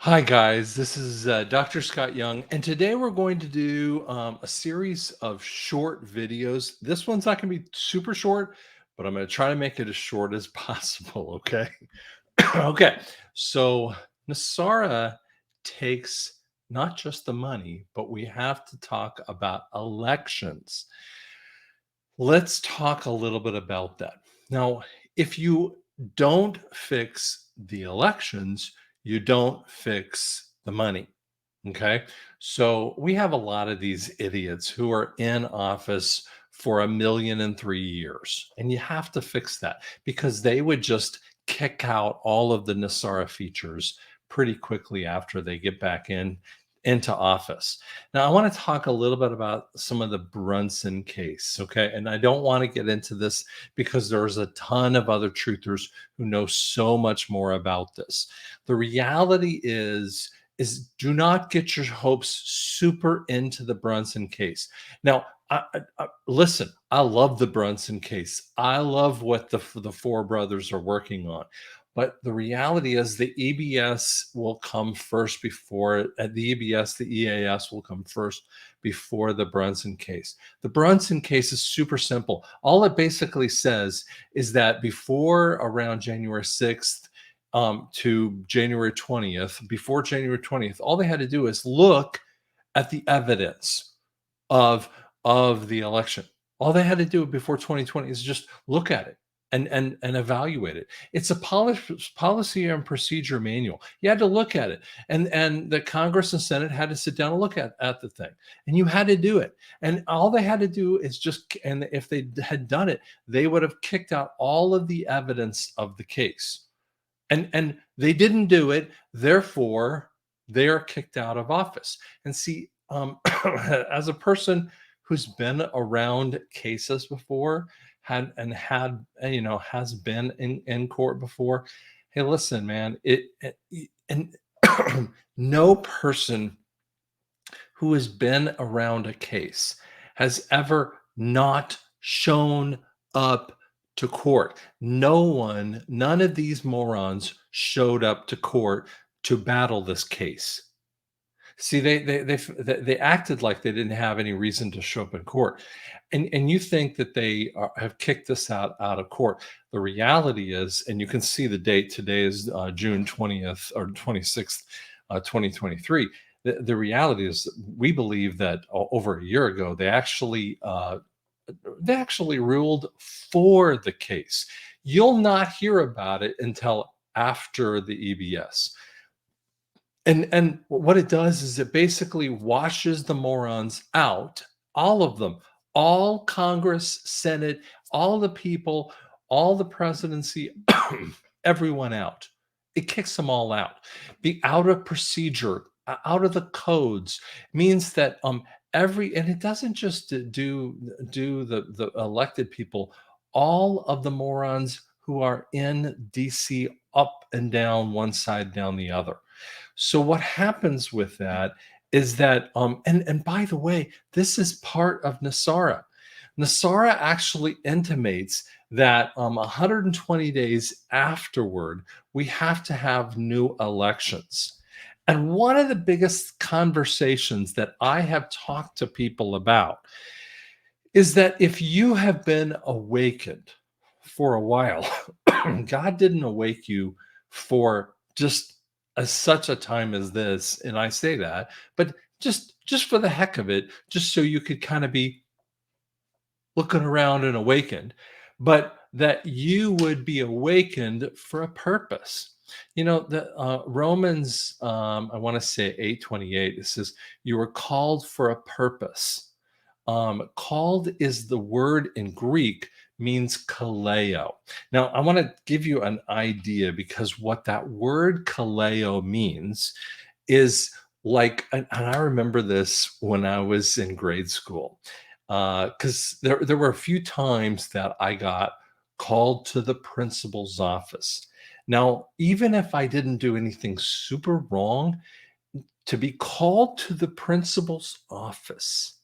Hi, guys. This is Dr. Scott Young, and today we're going to do a series of short videos. This one's not going to be super short, but I'm going to try to make it as short as possible. Okay. Okay. So, NESARA takes not just the money, but we have to talk about elections. Let's talk a little bit about that. Now, if you don't fix the elections, you don't fix the money. Okay. So we have a lot of these idiots who are in office for 1,000,003 years. And you have to fix that because they would just kick out all of the NESARA features pretty quickly after they get back into office. Now, I want to talk a little bit about some of the Brunson case, okay? And I don't want to get into this because there's a ton of other truthers who know so much more about this. The reality is do not get your hopes super into the Brunson case. Now, listen, I love the Brunson case. I love what the four brothers are working on. But the reality is the EBS will come first before the EBS, the EAS will come first before the Brunson case. The Brunson case is super simple. All it basically says is that before around January 6th to January 20th, before January 20th, all they had to do is look at the evidence of of the election. All they had to do before 2020 is just look at it and evaluate it. It's a policy and procedure manual. You had to look at it, and the Congress and Senate had to sit down and look at the thing, and you had to do it. And all they had to do is just, and if they had done it, they would have kicked out all of the evidence of the case, and they didn't do it. Therefore, they are kicked out of office. And see, as a person who's been around cases before, has been in court before, hey, listen, man, and no person who has been around a case has ever not shown up to court. None of these morons showed up to court to battle this case. See, they acted like they didn't have any reason to show up in court, and you think that have kicked this out of court. The reality is, and you can see the date. Today is June 20th or 26th, 2023. The reality is, we believe that over a year ago they actually ruled for the case. You'll not hear about it until after the EBS. And what it does is it basically washes the morons out, all of them, all Congress, Senate, all the people, all the presidency, everyone out. It kicks them all out. Be out of procedure, out of the codes means that and it doesn't just do the elected people, all of the morons who are in DC, up and down, one side, down the other. So what happens with that is that, and by the way, this is part of NESARA. NESARA actually intimates that 120 days afterward, we have to have new elections. And one of the biggest conversations that I have talked to people about is that if you have been awakened for a while, God didn't awake you for just such a time as this, and I say that, but just for the heck of it, just so you could kind of be looking around and awakened, but that you would be awakened for a purpose. The Romans, I want to say 8:28. It says, "You were called for a purpose." Called is the word in Greek means kaleo. Now, I want to give you an idea because what that word kaleo means is like, and I remember this when I was in grade school, because there were a few times that I got called to the principal's office. Now, even if I didn't do anything super wrong, to be called to the principal's office,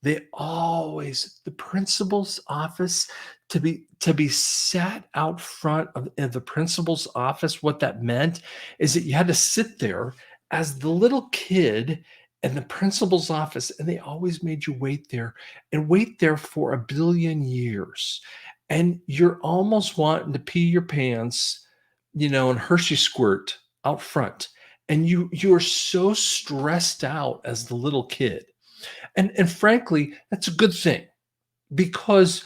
the principal's office, to be sat out front of the principal's office, what that meant is that you had to sit there as the little kid in the principal's office, and they always made you wait there and wait there for a billion years. And you're almost wanting to pee your pants, and Hershey squirt out front. And you're so stressed out as the little kid. And frankly, that's a good thing because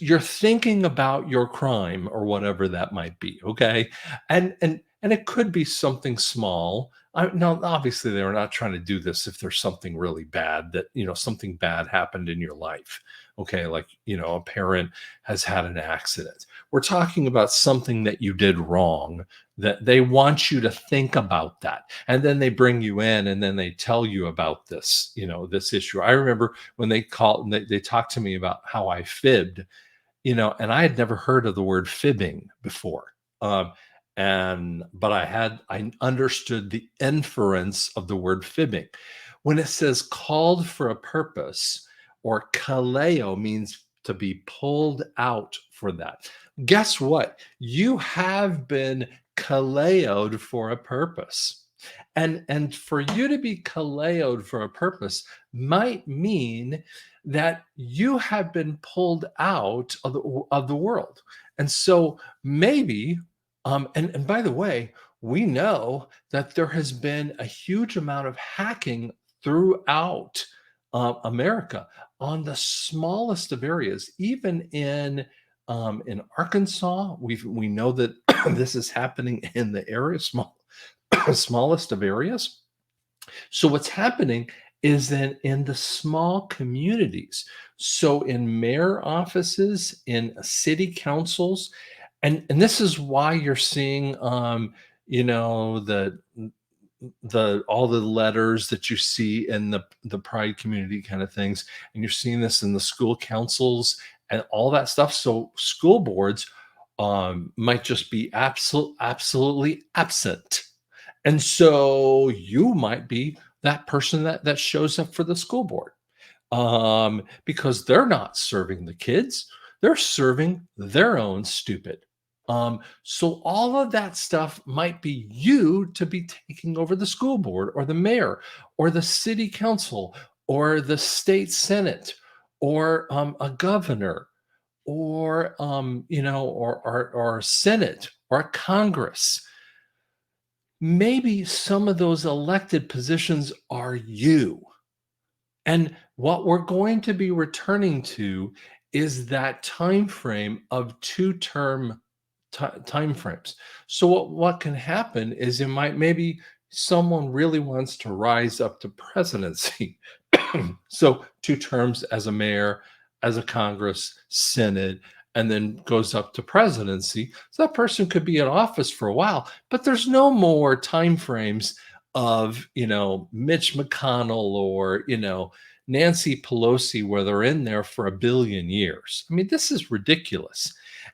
you're thinking about your crime or whatever that might be, okay? And it could be something small. Now obviously they're not trying to do this if there's something really bad, that something bad happened in your life, okay, like a parent has had an accident. We're talking about something that you did wrong, that they want you to think about that, and then they bring you in and then they tell you about this issue. I remember when they called and they talked to me about how I fibbed, and I had never heard of the word fibbing before. And but I understood the inference of the word fibbing. When it says called for a purpose, or kaleo means to be pulled out for that. Guess what? You have been kaleoed for a purpose. And for you to be kaleoed for a purpose might mean that you have been pulled out of the world. And so maybe, and by the way, we know that there has been a huge amount of hacking throughout America on the smallest of areas, even in Arkansas. We know that this is happening in the area, smallest of areas. So what's happening is that in the small communities, so in mayor offices, in city councils, and this is why you're seeing the all the letters that you see in the pride community kind of things, and you're seeing this in the school councils and all that stuff. So school boards might just be absolutely absent, and so you might be that person that shows up for the school board, because they're not serving the kids, they're serving their own stupid. So all of that stuff might be you to be taking over the school board or the mayor or the city council or the state senate or a governor or or a senate or a congress. Maybe some of those elected positions are you. And what we're going to be returning to is that time frame of two-term time frames. So what can happen is it might maybe someone really wants to rise up to presidency. So two terms as a mayor, as a Congress, Senate, and then goes up to presidency. So that person could be in office for a while, but there's no more time frames of Mitch McConnell or Nancy Pelosi, where they're in there for a billion years. I mean, this is ridiculous.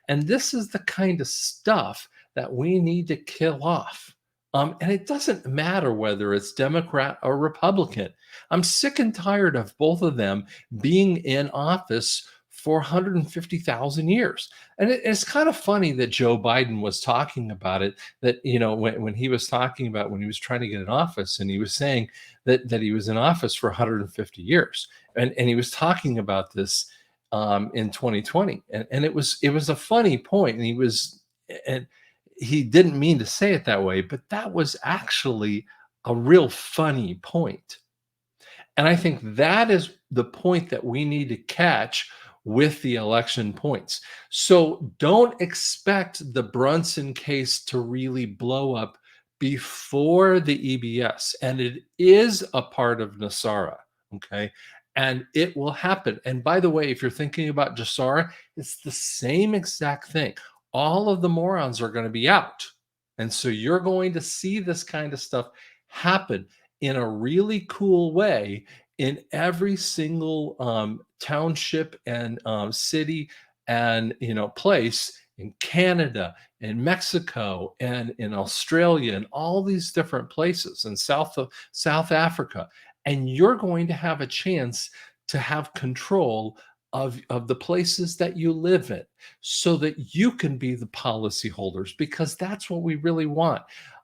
And this is the kind of stuff that we need to kill off. And it doesn't matter whether it's Democrat or Republican. I'm sick and tired of both of them being in office for 150,000 years. And it's kind of funny that Joe Biden was talking about it, that, when he was talking about when he was trying to get in office, and he was saying that he was in office for 150 years. And he was talking about this in 2020. And it was a funny point. And he didn't mean to say it that way, but that was actually a real funny point. And I think that is the point that we need to catch with the election points. So don't expect the Brunson case to really blow up before the EBS. And it is a part of NESARA. Okay. And it will happen. And by the way, if you're thinking about JASARA, it's the same exact thing. All of the morons are going to be out. And so you're going to see this kind of stuff happen in a really cool way in every single township and city and place in Canada, in Mexico, and in Australia, and all these different places, in South Africa. And you're going to have a chance to have control of the places that you live in, so that you can be the policyholders, because that's what we really want.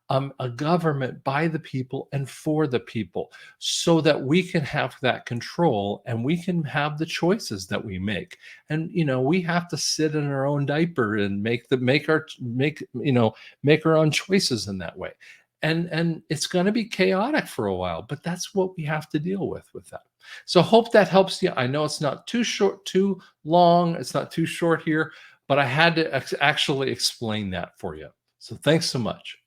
a government by the people and for the people, so that we can have that control and we can have the choices that we make. And we have to sit in our own diaper and make our own choices in that way. And it's going to be chaotic for a while, but that's what we have to deal with that. So hope that helps you. I know it's not too short, too long, it's not too short here, but I had to actually explain that for you. So thanks so much.